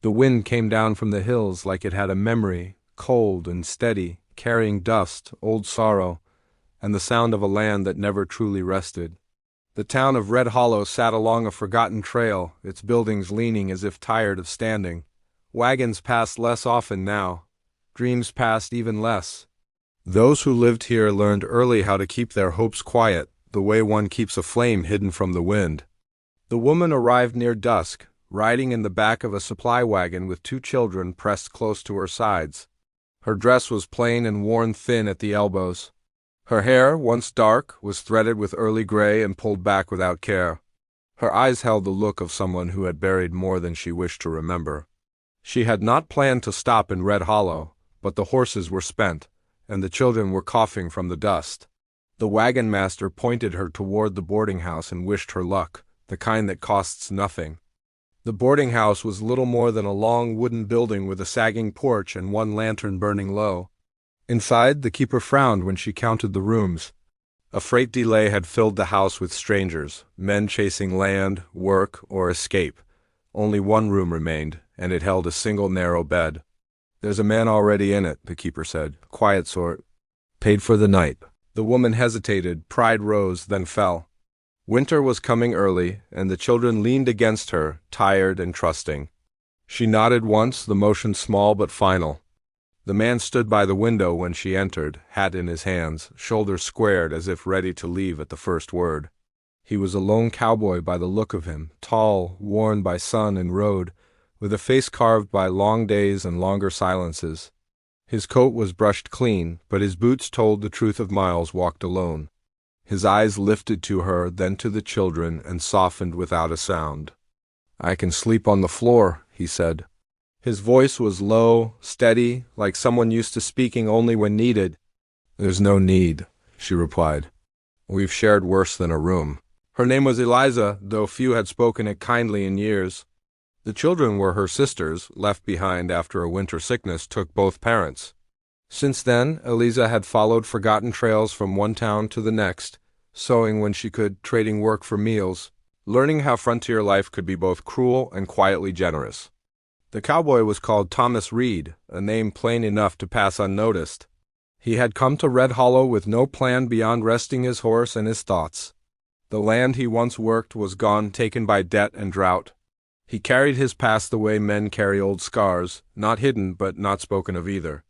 The wind came down from the hills like it had a memory, cold and steady, carrying dust, old sorrow, and the sound of a land that never truly rested. The town of Red Hollow sat along a forgotten trail, its buildings leaning as if tired of standing. Wagons passed less often now. Dreams passed even less. Those who lived here learned early how to keep their hopes quiet, the way one keeps a flame hidden from the wind. The woman arrived near dusk, riding in the back of a supply wagon with 2 children pressed close to her sides. Her dress was plain and worn thin at the elbows. Her hair, once dark, was threaded with early gray and pulled back without care. Her eyes held the look of someone who had buried more than she wished to remember. She had not planned to stop in Red Hollow, but the horses were spent, and the children were coughing from the dust. The wagon master pointed her toward the boarding house and wished her luck, the kind that costs nothing. The boarding house was little more than a long wooden building with a sagging porch and 1 lantern burning low. Inside, the keeper frowned when she counted the rooms. A freight delay had filled the house with strangers, men chasing land, work, or escape. Only 1 room remained, and it held a single narrow bed. "There's a man already in it," the keeper said. "Quiet sort. Paid for the night." The woman hesitated, pride rose, then fell. Winter was coming early, and the children leaned against her, tired and trusting. She nodded once, the motion small but final. The man stood by the window when she entered, hat in his hands, shoulders squared as if ready to leave at the first word. He was a lone cowboy by the look of him, tall, worn by sun and road, with a face carved by long days and longer silences. His coat was brushed clean, but his boots told the truth of miles walked alone. His eyes lifted to her, then to the children, and softened without a sound. "I can sleep on the floor," he said. His voice was low, steady, like someone used to speaking only when needed. "There's no need," she replied. "We've shared worse than a room." Her name was Eliza, though few had spoken it kindly in years. The children were her sisters, left behind after a winter sickness took both parents. Since then, Eliza had followed forgotten trails from one town to the next, sewing when she could, trading work for meals, learning how frontier life could be both cruel and quietly generous. The cowboy was called Thomas Reed, a name plain enough to pass unnoticed. He had come to Red Hollow with no plan beyond resting his horse and his thoughts. The land he once worked was gone, taken by debt and drought. He carried his past the way men carry old scars, not hidden but not spoken of either.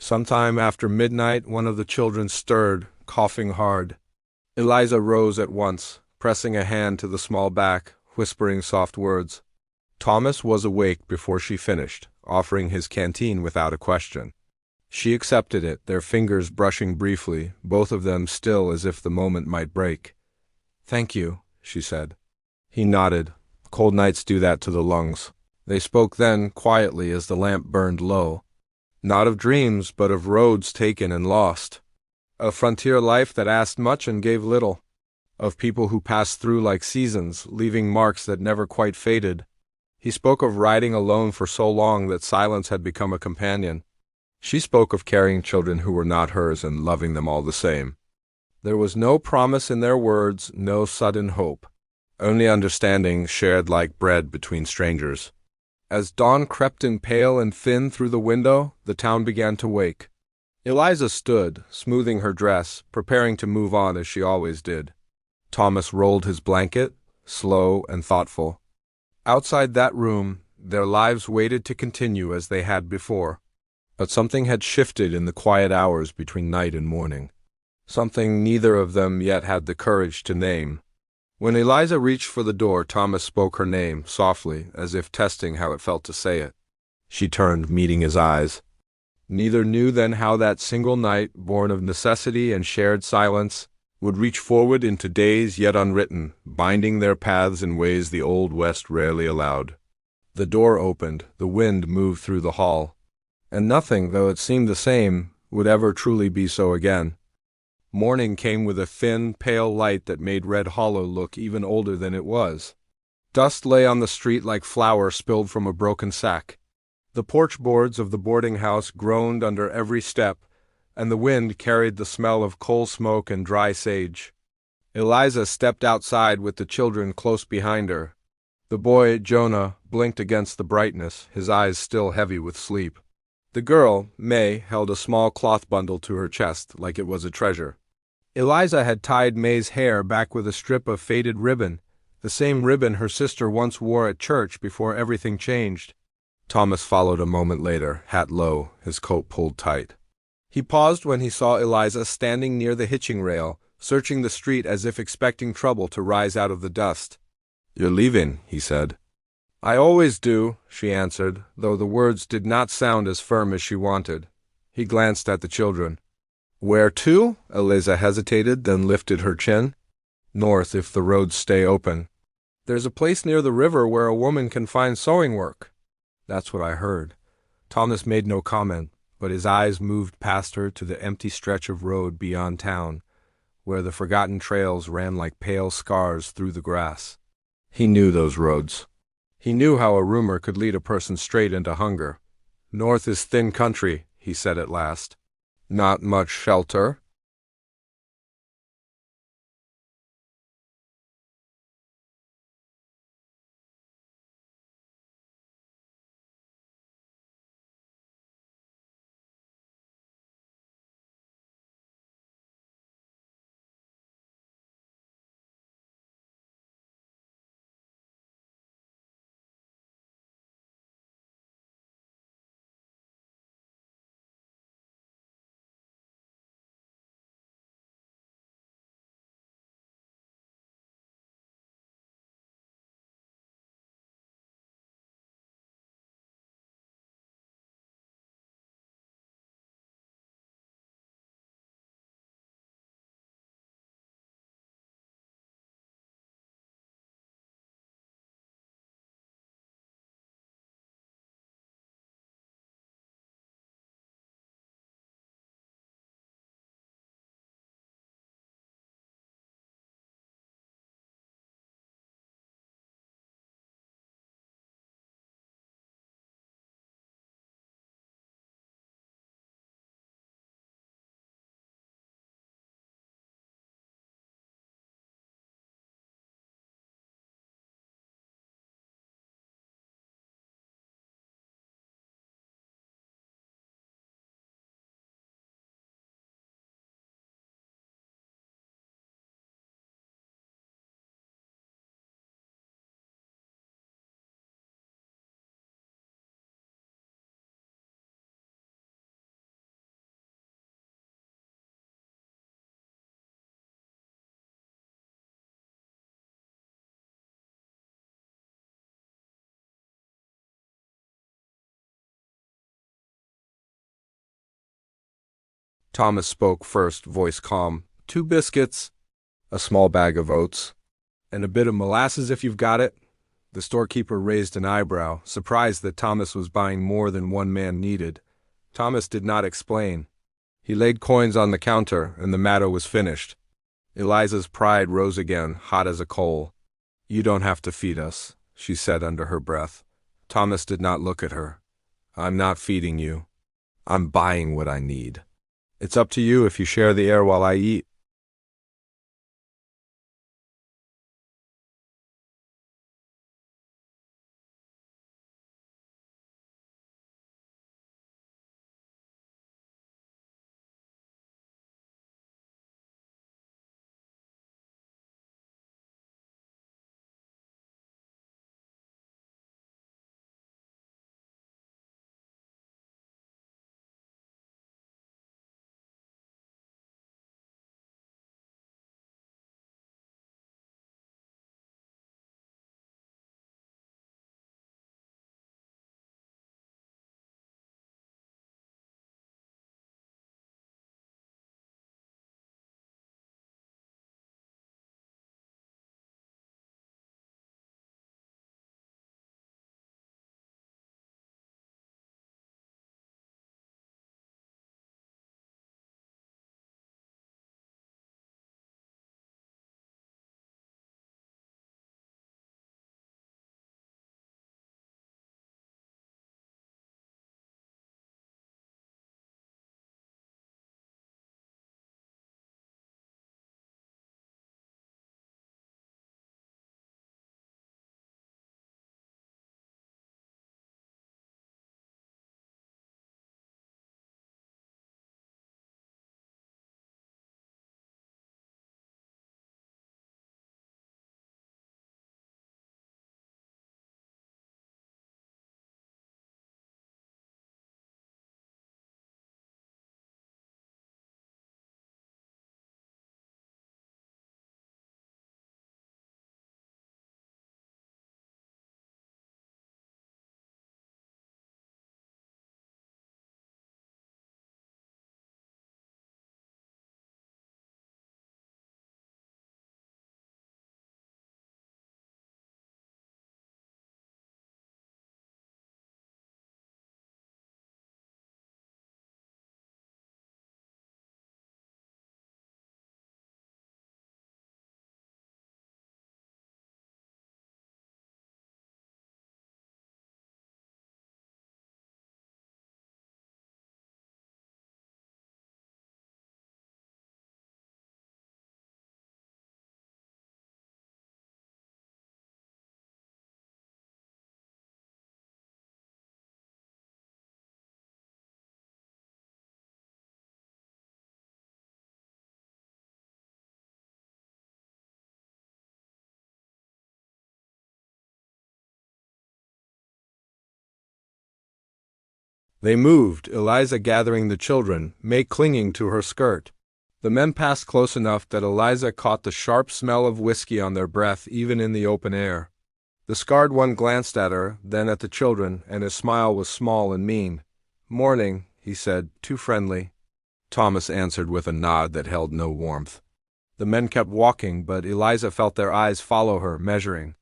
Sometime after midnight, one of the children stirred, coughing hard. Eliza rose at once, pressing a hand to the small back, whispering soft words. Thomas was awake before she finished, offering his canteen without a question. She accepted it, their fingers brushing briefly, both of them still as if the moment might break. "Thank you," she said. He nodded. "Cold nights do that to the lungs." They spoke then, quietly, as the lamp burned low. Not of dreams, but of roads taken and lost. Of frontier life that asked much and gave little. Of people who passed through like seasons, leaving marks that never quite faded. He spoke of riding alone for so long that silence had become a companion. She spoke of carrying children who were not hers and loving them all the same. There was no promise in their words, no sudden hope. Only understanding shared like bread between strangers. As dawn crept in pale and thin through the window, the town began to wake. Eliza stood, smoothing her dress, preparing to move on as she always did. Thomas rolled his blanket, slow and thoughtful. Outside that room, their lives waited to continue as they had before. But something had shifted in the quiet hours between night and morning. Something neither of them yet had the courage to name. When Eliza reached for the door, Thomas spoke her name, softly, as if testing how it felt to say it. She turned, meeting his eyes. Neither knew then how that single night, born of necessity and shared silence, would reach forward into days yet unwritten, binding their paths in ways the Old West rarely allowed. The door opened, the wind moved through the hall, and nothing, though it seemed the same, would ever truly be so again. Morning came with a thin, pale light that made Red Hollow look even older than it was. Dust lay on the street like flour spilled from a broken sack. The porch boards of the boarding house groaned under every step, and the wind carried the smell of coal smoke and dry sage. Eliza stepped outside with the children close behind her. The boy, Jonah, blinked against the brightness, his eyes still heavy with sleep. The girl, May, held a small cloth bundle to her chest like it was a treasure. Eliza had tied May's hair back with a strip of faded ribbon, the same ribbon her sister once wore at church before everything changed. Thomas followed a moment later, hat low, his coat pulled tight. He paused when he saw Eliza standing near the hitching rail, searching the street as if expecting trouble to rise out of the dust. "You're leaving," he said. "I always do," she answered, though the words did not sound as firm as she wanted. He glanced at the children. "Where to?" Eliza hesitated, then lifted her chin. "North, if the roads stay open. There's a place near the river where a woman can find sewing work." "That's what I heard." Thomas made no comment, but his eyes moved past her to the empty stretch of road beyond town, where the forgotten trails ran like pale scars through the grass. He knew those roads. He knew how a rumor could lead a person straight into hunger. "North is thin country," he said at last. "Not much shelter?" Thomas spoke first, voice calm. "2 biscuits, a small bag of oats, and a bit of molasses if you've got it." The storekeeper raised an eyebrow, surprised that Thomas was buying more than one man needed. Thomas did not explain. He laid coins on the counter, and the matter was finished. Eliza's pride rose again, hot as a coal. "You don't have to feed us," she said under her breath. Thomas did not look at her. "I'm not feeding you. I'm buying what I need. It's up to you if you share the air while I eat." They moved, Eliza gathering the children, May clinging to her skirt. The men passed close enough that Eliza caught the sharp smell of whiskey on their breath even in the open air. The scarred one glanced at her, then at the children, and his smile was small and mean. "Morning," he said, "too friendly." Thomas answered with a nod that held no warmth. The men kept walking, but Eliza felt their eyes follow her, measuring.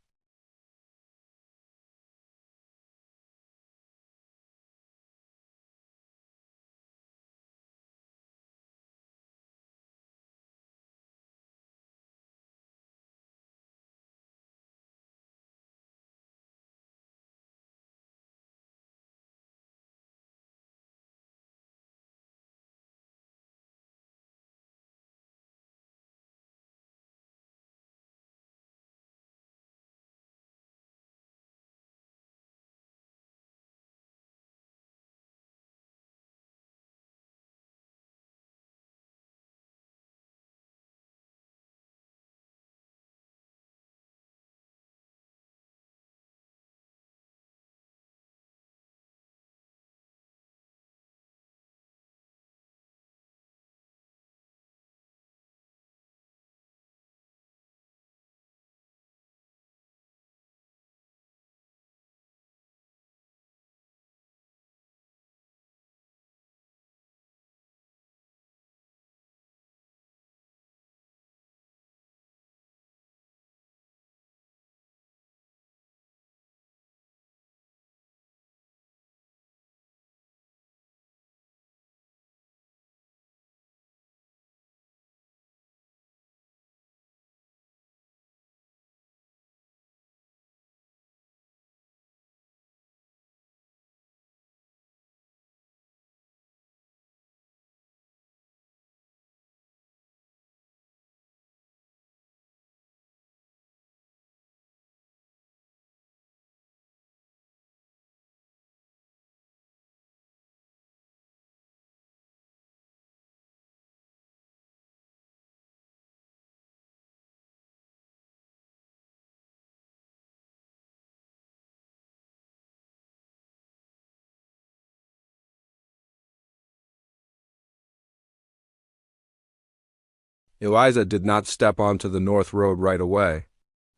Eliza did not step onto the north road right away.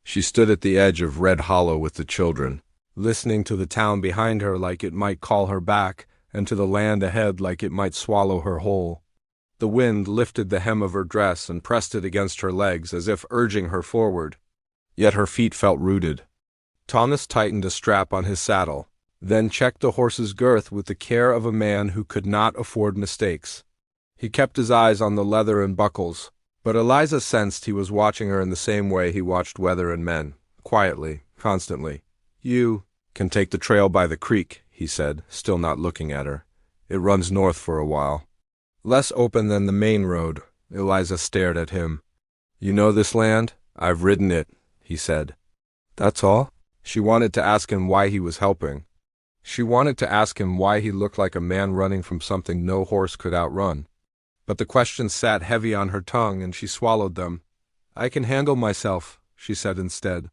She stood at the edge of Red Hollow with the children, listening to the town behind her like it might call her back, and to the land ahead like it might swallow her whole. The wind lifted the hem of her dress and pressed it against her legs as if urging her forward. Yet her feet felt rooted. Thomas tightened a strap on his saddle, then checked the horse's girth with the care of a man who could not afford mistakes. He kept his eyes on the leather and buckles, but Eliza sensed he was watching her in the same way he watched weather and men, quietly, constantly. "You can take the trail by the creek," he said, still not looking at her. "It runs north for a while." Less open than the main road, Eliza stared at him. "You know this land? I've ridden it," he said. "That's all?" She wanted to ask him why he was helping. She wanted to ask him why he looked like a man running from something no horse could outrun. But the questions sat heavy on her tongue, and she swallowed them. "I can handle myself," she said instead.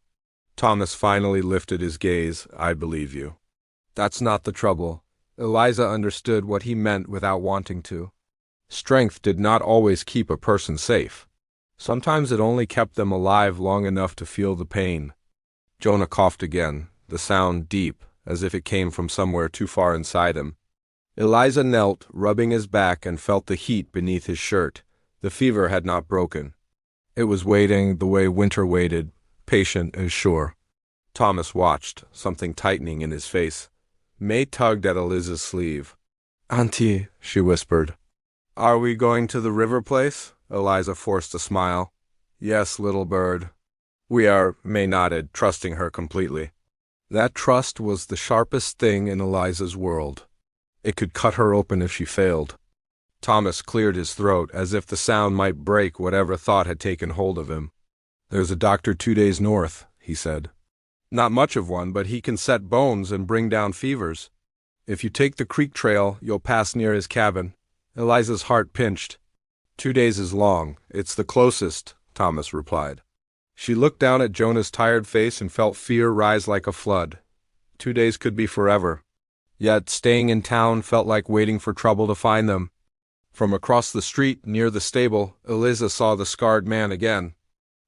Thomas finally lifted his gaze. "I believe you." "That's not the trouble." Eliza understood what he meant without wanting to. Strength did not always keep a person safe. Sometimes it only kept them alive long enough to feel the pain. Jonah coughed again, the sound deep, as if it came from somewhere too far inside him. Eliza knelt, rubbing his back, and felt the heat beneath his shirt. The fever had not broken. It was waiting the way winter waited, patient and sure. Thomas watched, something tightening in his face. May tugged at Eliza's sleeve. "Auntie," she whispered. "Are we going to the river place?" Eliza forced a smile. "Yes, little bird." "We are," May nodded, trusting her completely. That trust was the sharpest thing in Eliza's world. It could cut her open if she failed. Thomas cleared his throat, as if the sound might break whatever thought had taken hold of him. "There's a doctor 2 days north," he said. "Not much of one, but he can set bones and bring down fevers. If you take the creek trail, you'll pass near his cabin." Eliza's heart pinched. 2 days is long. It's the closest," Thomas replied. She looked down at Jonah's tired face and felt fear rise like a flood. 2 days could be forever. Yet staying in town felt like waiting for trouble to find them. From across the street, near the stable, Eliza saw the scarred man again.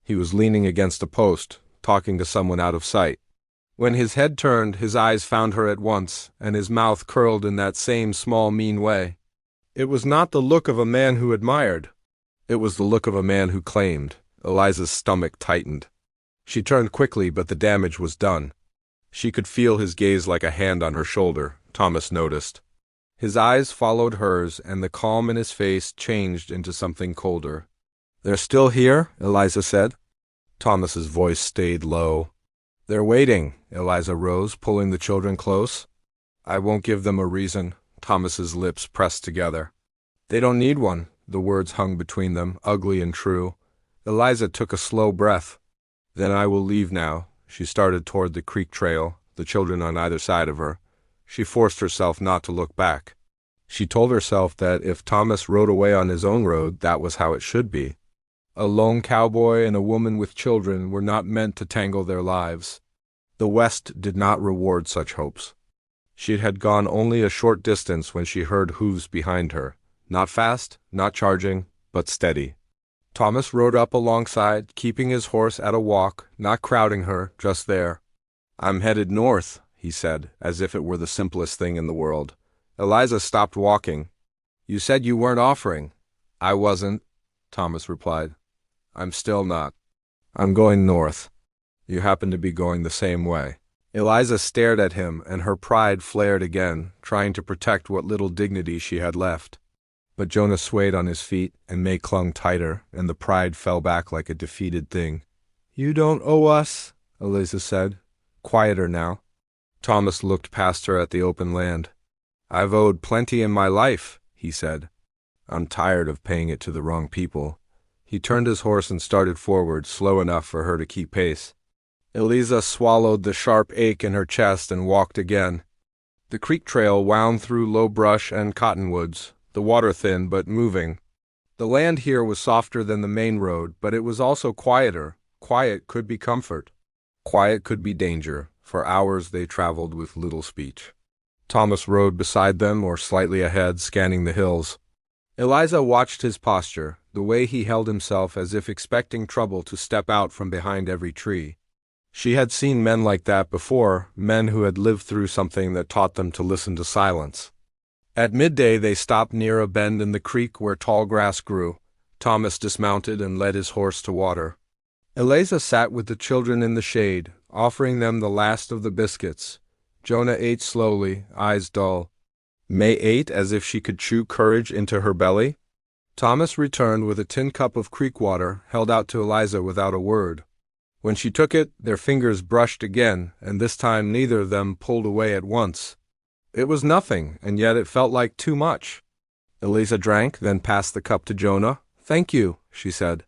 He was leaning against a post, talking to someone out of sight. When his head turned, his eyes found her at once, and his mouth curled in that same small, mean way. It was not the look of a man who admired. It was the look of a man who claimed. Eliza's stomach tightened. She turned quickly, but the damage was done. She could feel his gaze like a hand on her shoulder, Thomas noticed. His eyes followed hers, and the calm in his face changed into something colder. "They're still here?" Eliza said. Thomas's voice stayed low. "They're waiting." Eliza rose, pulling the children close. "I won't give them a reason." Thomas's lips pressed together. "They don't need one." The words hung between them, ugly and true. Eliza took a slow breath. "Then I will leave now." She started toward the creek trail, the children on either side of her. She forced herself not to look back. She told herself that if Thomas rode away on his own road, that was how it should be. A lone cowboy and a woman with children were not meant to tangle their lives. The West did not reward such hopes. She had gone only a short distance when she heard hooves behind her. Not fast, not charging, but steady. Thomas rode up alongside, keeping his horse at a walk, not crowding her, just there. "I'm headed north," he said, as if it were the simplest thing in the world. Eliza stopped walking. "You said you weren't offering." "I wasn't," Thomas replied. "I'm still not. I'm going north. You happen to be going the same way." Eliza stared at him, and her pride flared again, trying to protect what little dignity she had left. But Jonah swayed on his feet, and May clung tighter, and the pride fell back like a defeated thing. "You don't owe us," Eliza said, quieter now. Thomas looked past her at the open land. "I've owed plenty in my life," he said. "I'm tired of paying it to the wrong people." He turned his horse and started forward, slow enough for her to keep pace. Eliza swallowed the sharp ache in her chest and walked again. The creek trail wound through low brush and cottonwoods, the water thin but moving. The land here was softer than the main road, but it was also quieter. Quiet could be comfort. Quiet could be danger. For hours they traveled with little speech. Thomas rode beside them or slightly ahead, scanning the hills. Eliza watched his posture, the way he held himself as if expecting trouble to step out from behind every tree. She had seen men like that before, men who had lived through something that taught them to listen to silence. At midday they stopped near a bend in the creek where tall grass grew. Thomas dismounted and led his horse to water. Eliza sat with the children in the shade, offering them the last of the biscuits. Jonah ate slowly, eyes dull. May ate as if she could chew courage into her belly. Thomas returned with a tin cup of creek water, held out to Eliza without a word. When she took it, their fingers brushed again, and this time neither of them pulled away at once. It was nothing, and yet it felt like too much. Eliza drank, then passed the cup to Jonah. "Thank you," she said.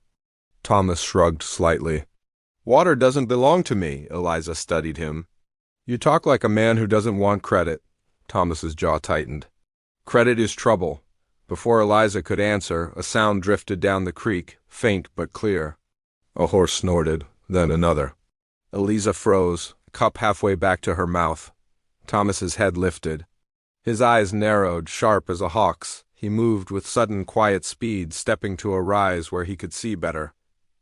Thomas shrugged slightly. "Water doesn't belong to me," Eliza studied him. "You talk like a man who doesn't want credit." Thomas's jaw tightened. "Credit is trouble." Before Eliza could answer, a sound drifted down the creek, faint but clear. A horse snorted, then another. Eliza froze, cup halfway back to her mouth. Thomas's head lifted. His eyes narrowed, sharp as a hawk's. He moved with sudden quiet speed, stepping to a rise where he could see better.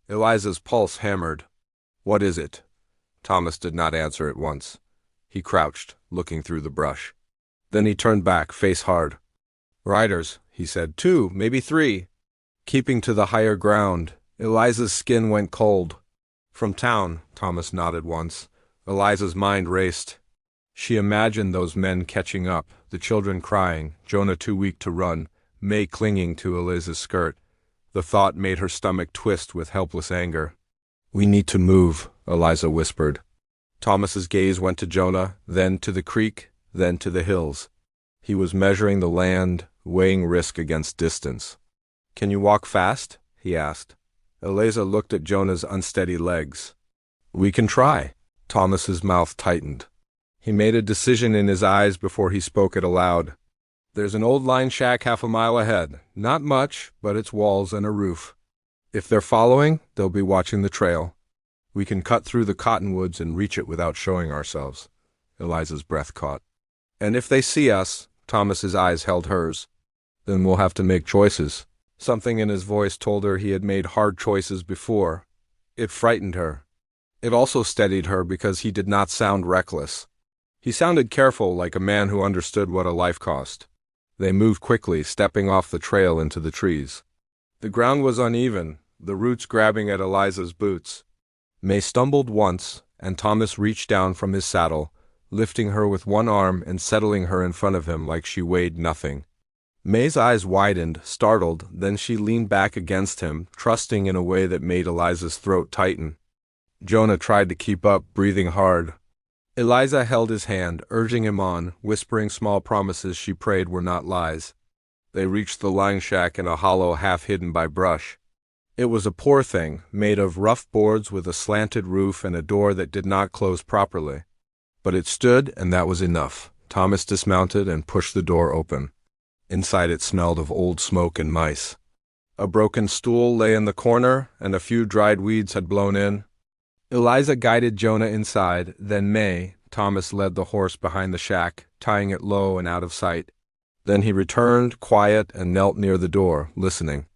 Eliza's pulse hammered. "What is it?" Thomas did not answer at once. He crouched, looking through the brush. Then he turned back, face hard. "Riders," he said. "2, maybe 3. Keeping to the higher ground. Eliza's skin went cold. "From town," Thomas nodded once. Eliza's mind raced. She imagined those men catching up, the children crying, Jonah too weak to run, May clinging to Eliza's skirt. The thought made her stomach twist with helpless anger. "We need to move," Eliza whispered. Thomas's gaze went to Jonah, then to the creek, then to the hills. He was measuring the land, weighing risk against distance. "Can you walk fast?" he asked. Eliza looked at Jonah's unsteady legs. "We can try." Thomas's mouth tightened. He made a decision in his eyes before he spoke it aloud. "There's an old line shack 1/2 mile ahead. Not much, but it's walls and a roof. If they're following, they'll be watching the trail. We can cut through the cottonwoods and reach it without showing ourselves." Eliza's breath caught. And if they see us, Thomas's eyes held hers, then we'll have to make choices. Something in his voice told her he had made hard choices before. It frightened her. It also steadied her because he did not sound reckless. He sounded careful, like a man who understood what a life cost. They moved quickly, stepping off the trail into the trees. The ground was uneven, the roots grabbing at Eliza's boots. May stumbled once, and Thomas reached down from his saddle, lifting her with one arm and settling her in front of him like she weighed nothing. May's eyes widened, startled, then she leaned back against him, trusting in a way that made Eliza's throat tighten. Jonah tried to keep up, breathing hard. Eliza held his hand, urging him on, whispering small promises she prayed were not lies. They reached the line shack in a hollow half hidden by brush. It was a poor thing, made of rough boards with a slanted roof and a door that did not close properly. But it stood, and that was enough. Thomas dismounted and pushed the door open. Inside it smelled of old smoke and mice. A broken stool lay in the corner, and a few dried weeds had blown in. Eliza guided Jonah inside, then May, Thomas led the horse behind the shack, tying it low and out of sight. Then he returned, quiet, and knelt near the door, listening.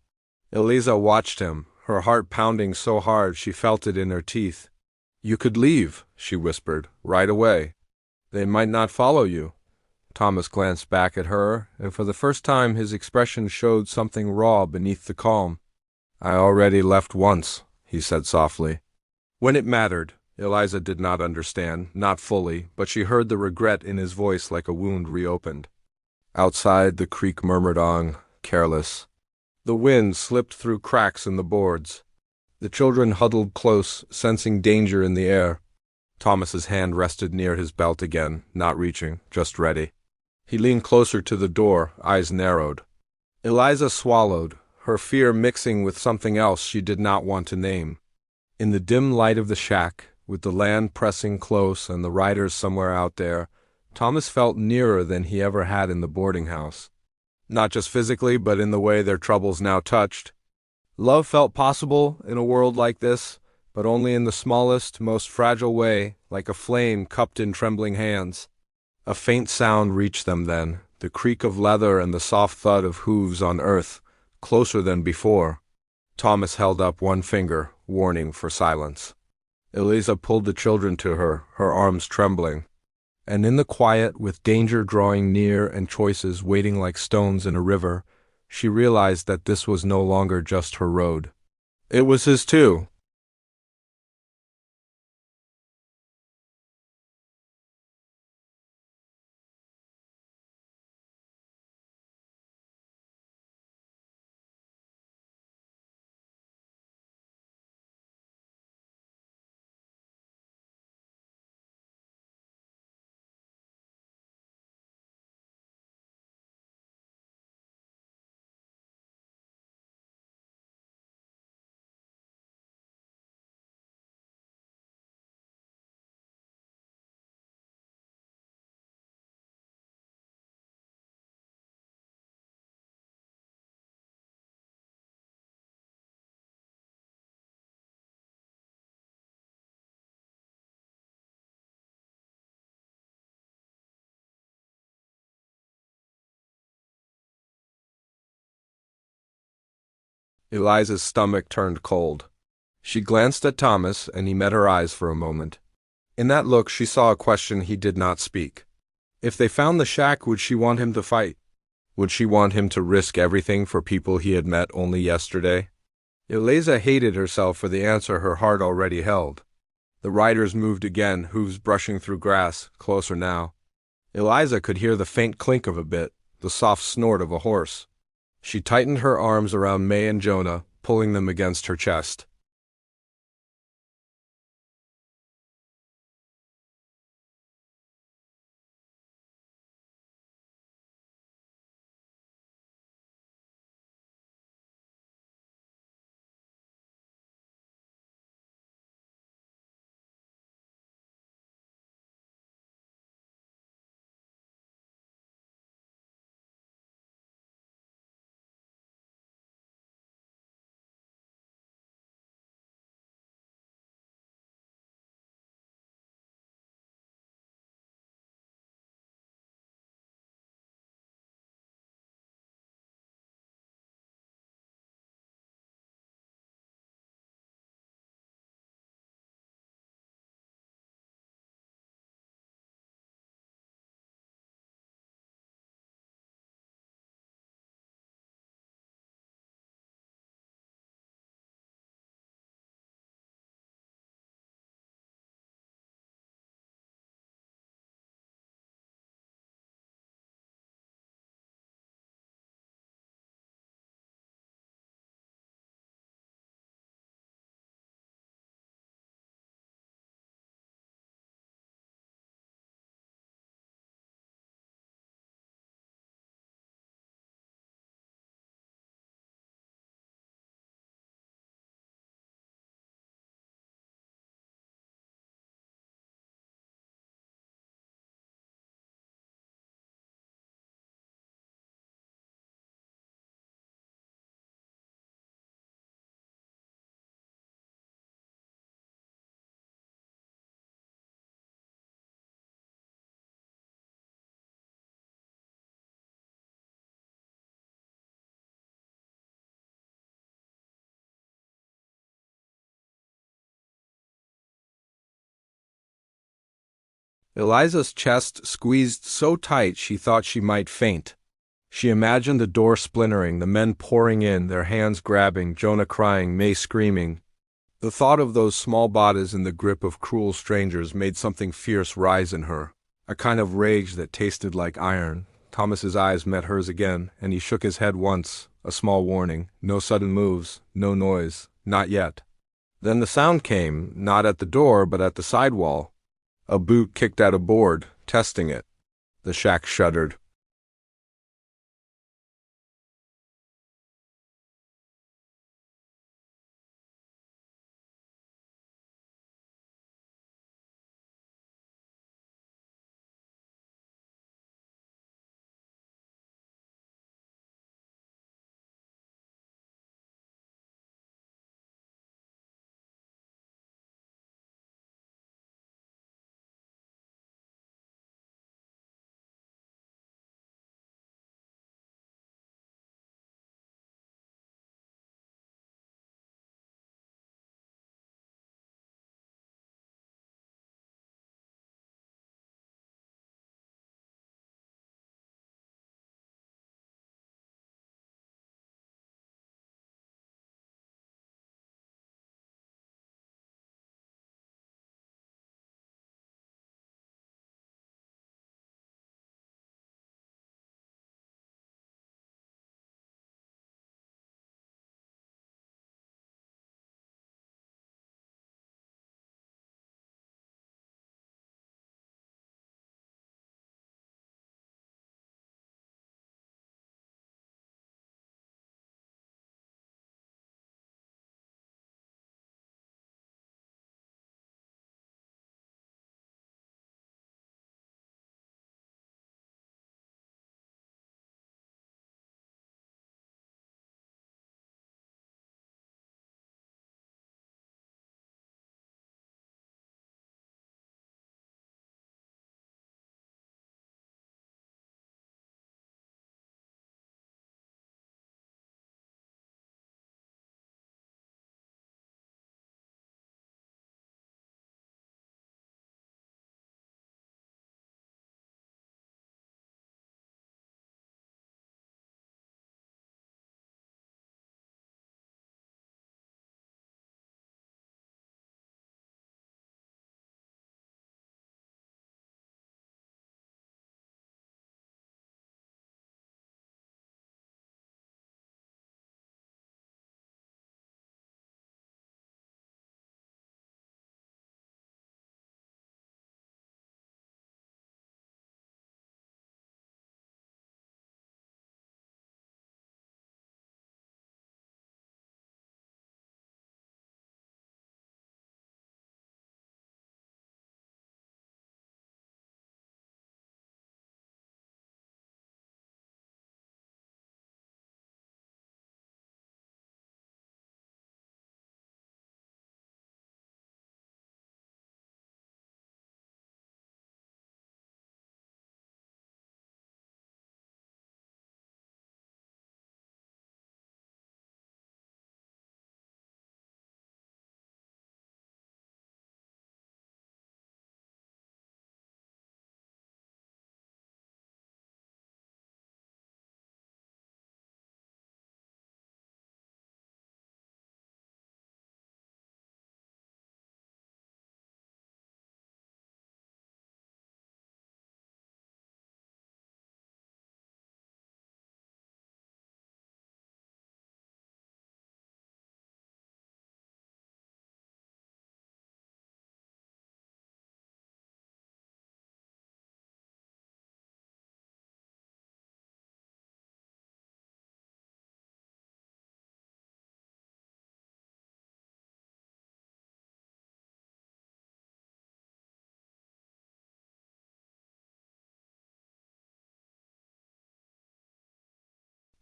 Eliza watched him, her heart pounding so hard she felt it in her teeth. "You could leave," she whispered, "right away. They might not follow you." Thomas glanced back at her, and for the first time his expression showed something raw beneath the calm. "I already left once," he said softly. When it mattered, Eliza did not understand, not fully, but she heard the regret in his voice like a wound reopened. Outside, the creek murmured on, careless. The wind slipped through cracks in the boards. The children huddled close, sensing danger in the air. Thomas's hand rested near his belt again, not reaching, just ready. He leaned closer to the door, eyes narrowed. Eliza swallowed, her fear mixing with something else she did not want to name. In the dim light of the shack, with the land pressing close and the riders somewhere out there, Thomas felt nearer than he ever had in the boarding house. Not just physically, but in the way their troubles now touched. Love felt possible in a world like this, but only in the smallest, most fragile way, like a flame cupped in trembling hands. A faint sound reached them then, the creak of leather and the soft thud of hooves on earth, closer than before. Thomas held up one finger, warning for silence. Eliza pulled the children to her, her arms trembling. And in the quiet, with danger drawing near and choices waiting like stones in a river, she realized that this was no longer just her road. It was his too. Eliza's stomach turned cold. She glanced at Thomas, and he met her eyes for a moment. In that look she saw a question he did not speak. If they found the shack, would she want him to fight? Would she want him to risk everything for people he had met only yesterday? Eliza hated herself for the answer her heart already held. The riders moved again, hooves brushing through grass, closer now. Eliza could hear the faint clink of a bit, the soft snort of a horse. She tightened her arms around May and Jonah, pulling them against her chest. Eliza's chest squeezed so tight she thought she might faint. She imagined the door splintering, the men pouring in, their hands grabbing, Jonah crying, May screaming. The thought of those small bodies in the grip of cruel strangers made something fierce rise in her, a kind of rage that tasted like iron. Thomas's eyes met hers again, and he shook his head once, a small warning. No sudden moves, no noise, not yet. Then the sound came, not at the door but at the side wall. A boot kicked at a board, testing it. The shack shuddered.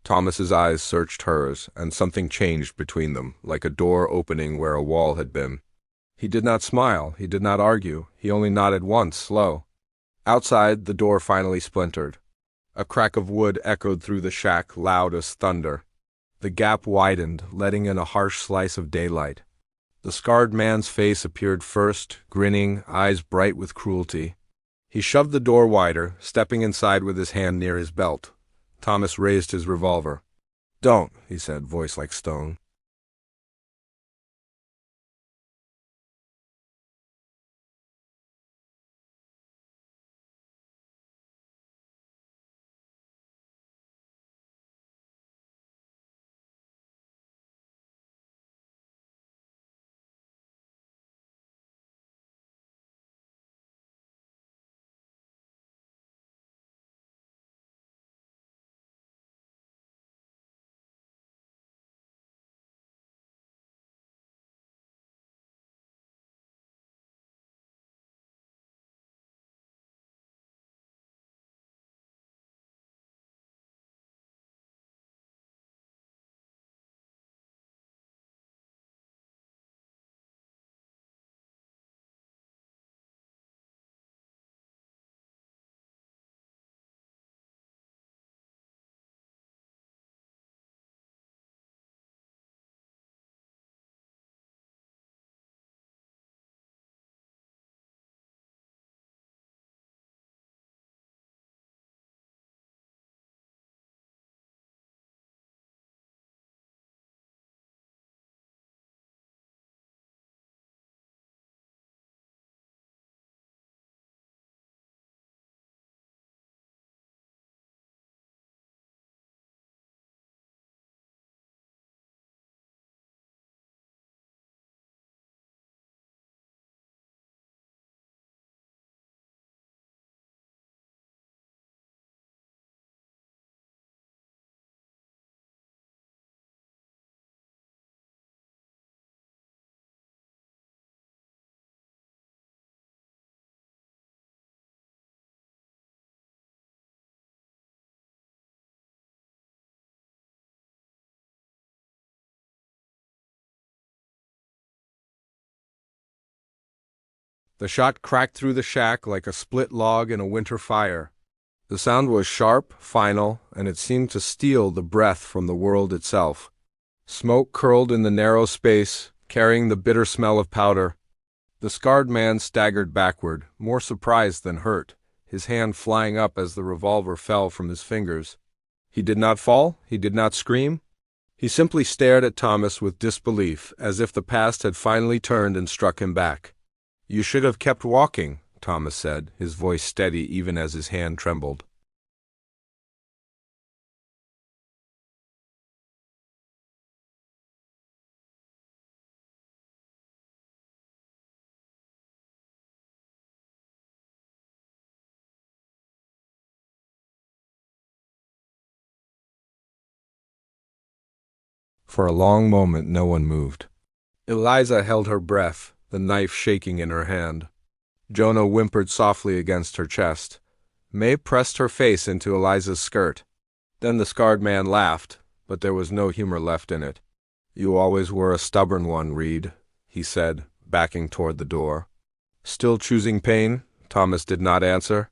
Thomas's eyes searched hers, and something changed between them, like a door opening where a wall had been. He did not smile, he did not argue, he only nodded once, slow. Outside, the door finally splintered. A crack of wood echoed through the shack, loud as thunder. The gap widened, letting in a harsh slice of daylight. The scarred man's face appeared first, grinning, eyes bright with cruelty. He shoved the door wider, stepping inside with his hand near his belt. Thomas raised his revolver. "Don't," he said, voice like stone. The shot cracked through the shack like a split log in a winter fire. The sound was sharp, final, and it seemed to steal the breath from the world itself. Smoke curled in the narrow space, carrying the bitter smell of powder. The scarred man staggered backward, more surprised than hurt, his hand flying up as the revolver fell from his fingers. He did not fall, he did not scream. He simply stared at Thomas with disbelief, as if the past had finally turned and struck him back. "You should have kept walking," Thomas said, his voice steady even as his hand trembled. For a long moment no one moved. Eliza held her breath, the knife shaking in her hand. Jonah whimpered softly against her chest. May pressed her face into Eliza's skirt. Then the scarred man laughed, but there was no humor left in it. "You always were a stubborn one, Reed," he said, backing toward the door. "Still choosing pain?" Thomas did not answer.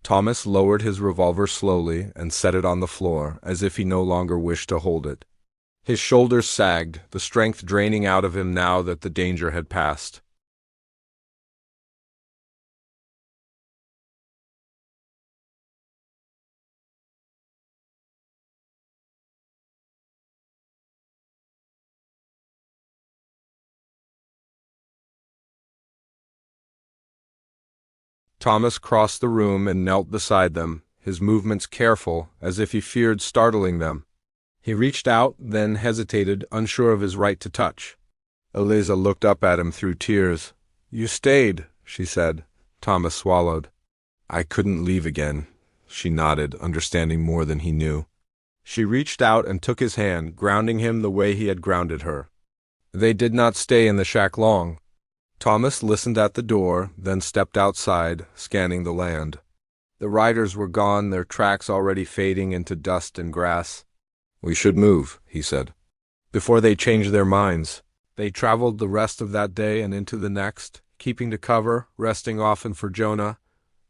Thomas lowered his revolver slowly and set it on the floor, as if he no longer wished to hold it. His shoulders sagged, the strength draining out of him now that the danger had passed. Thomas crossed the room and knelt beside them, his movements careful, as if he feared startling them. He reached out, then hesitated, unsure of his right to touch. Eliza looked up at him through tears. "You stayed," she said. Thomas swallowed. "I couldn't leave again," she nodded, understanding more than he knew. She reached out and took his hand, grounding him the way he had grounded her. They did not stay in the shack long. Thomas listened at the door, then stepped outside, scanning the land. The riders were gone, their tracks already fading into dust and grass. "We should move," he said, "before they change their minds." They traveled the rest of that day and into the next, keeping to cover, resting often for Jonah.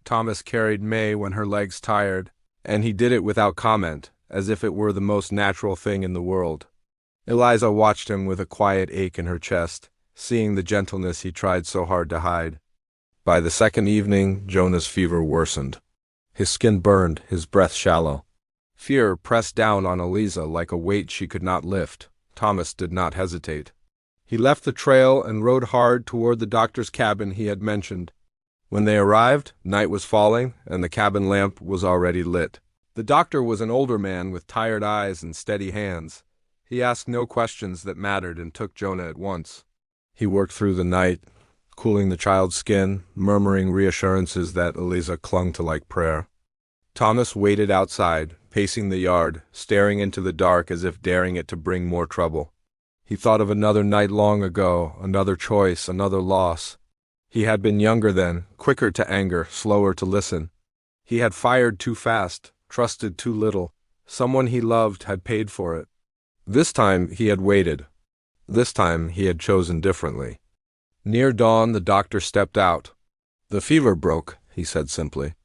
Thomas carried May when her legs tired, and he did it without comment, as if it were the most natural thing in the world. Eliza watched him with a quiet ache in her chest, seeing the gentleness he tried so hard to hide. By the second evening, Jonah's fever worsened. His skin burned, his breath shallow. Fear pressed down on Eliza like a weight she could not lift. Thomas did not hesitate. He left the trail and rode hard toward the doctor's cabin he had mentioned. When they arrived, night was falling, and the cabin lamp was already lit. The doctor was an older man with tired eyes and steady hands. He asked no questions that mattered and took Jonah at once. He worked through the night, cooling the child's skin, murmuring reassurances that Eliza clung to like prayer. Thomas waited outside, pacing the yard, staring into the dark as if daring it to bring more trouble. He thought of another night long ago, another choice, another loss. He had been younger then, quicker to anger, slower to listen. He had fired too fast, trusted too little. Someone he loved had paid for it. This time he had waited. This time he had chosen differently. Near dawn the doctor stepped out. "The fever broke," he said simply.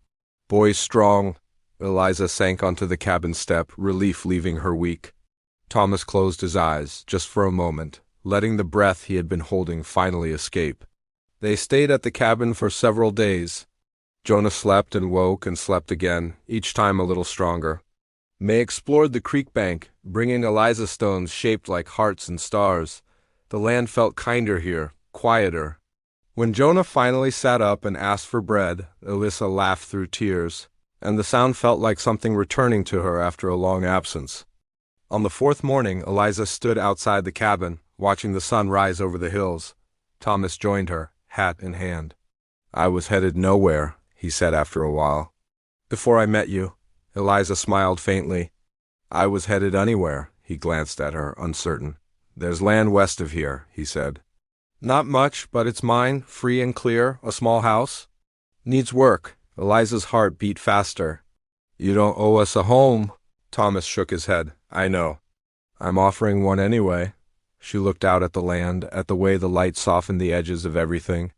"Boy's strong." Eliza sank onto the cabin step, relief leaving her weak. Thomas closed his eyes, just for a moment, letting the breath he had been holding finally escape. They stayed at the cabin for several days. Jonah slept and woke and slept again, each time a little stronger. May explored the creek bank, bringing Eliza stones shaped like hearts and stars. The land felt kinder here, quieter. When Jonah finally sat up and asked for bread, Eliza laughed through tears, and the sound felt like something returning to her after a long absence. On the fourth morning, Eliza stood outside the cabin, watching the sun rise over the hills. Thomas joined her, hat in hand. "I was headed nowhere," he said after a while. "Before I met you." Eliza smiled faintly. "I was headed anywhere," he glanced at her, uncertain. "There's land west of here," he said. "Not much, but it's mine, free and clear, a small house." "Needs work." Eliza's heart beat faster. "You don't owe us a home." Thomas shook his head. "I know. I'm offering one anyway." She looked out at the land, at the way the light softened the edges of everything.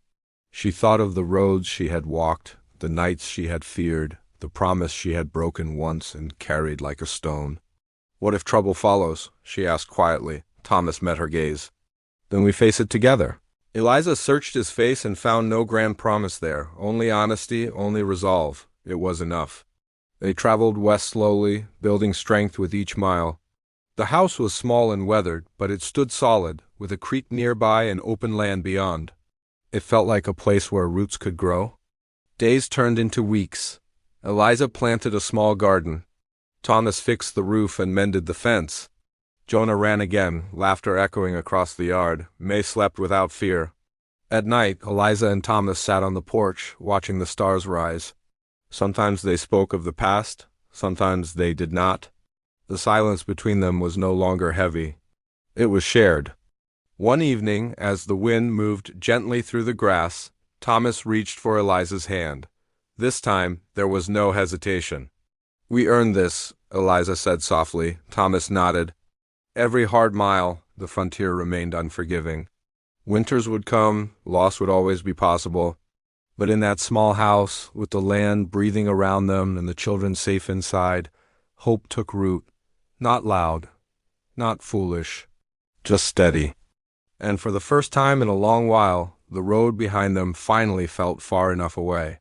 She thought of the roads she had walked, the nights she had feared, the promise she had broken once and carried like a stone. "What if trouble follows?" she asked quietly. Thomas met her gaze. "Then we face it together." Eliza searched his face and found no grand promise there, only honesty, only resolve. It was enough. They traveled west slowly, building strength with each mile. The house was small and weathered, but it stood solid, with a creek nearby and open land beyond. It felt like a place where roots could grow. Days turned into weeks. Eliza planted a small garden. Thomas fixed the roof and mended the fence. Jonah ran again, laughter echoing across the yard. May slept without fear. At night, Eliza and Thomas sat on the porch, watching the stars rise. Sometimes they spoke of the past, sometimes they did not. The silence between them was no longer heavy. It was shared. One evening, as the wind moved gently through the grass, Thomas reached for Eliza's hand. This time, there was no hesitation. "We earned this," Eliza said softly. Thomas nodded. Every hard mile, the frontier remained unforgiving. Winters would come, loss would always be possible. But in that small house, with the land breathing around them and the children safe inside, hope took root. Not loud, not foolish, just steady. And for the first time in a long while, the road behind them finally felt far enough away.